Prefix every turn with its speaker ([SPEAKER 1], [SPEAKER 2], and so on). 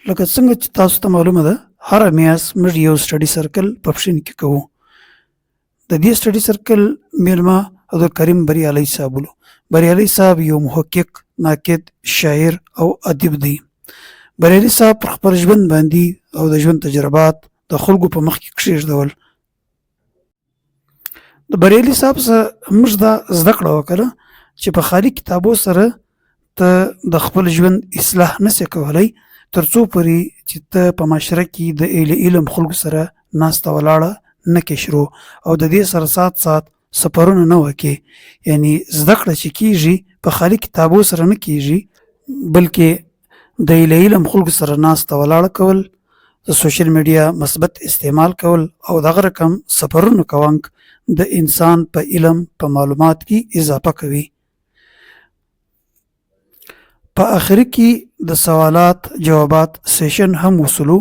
[SPEAKER 1] لکه څنګه چې تاسو ته معلومه ده هره میاشت موږ یو سټډي سرکل په پښین کې کوو. د دې سټډي سرکل میلمه عبدالکریم بریالي صاحب ولو. بریالي صاحب یو محقق، ناقد، شاعر او ادیب دی. بریالي صاحب پر خپل ژوند باندې او د ژوند تجربات د خلکو په مخ کې کښېږدول. د بریالي صاحب څخه موږ دا زده کړه وکړه چې په خالي کتابو سره ته د خپل ژوند اصلاح نسې کولی تر څو پورې چې ته په معاشره کې د علم خلکو سره ناسته ولاړه نه کې شروع او د دې سره سات سات سفرونه نه وکې. یعنی زده کړه چې کیږي په خالي کتابو سره نه کیږي، بلکې د علم خلکو سره ناسته ولاړه کول، د سوشل میډیا مثبت استعمال کول او دغه رقم سفرونه کوونک د انسان په علم په معلومات کې اضافه کوي. په آخر کې د سوالات جوابات سیشن هم وصلو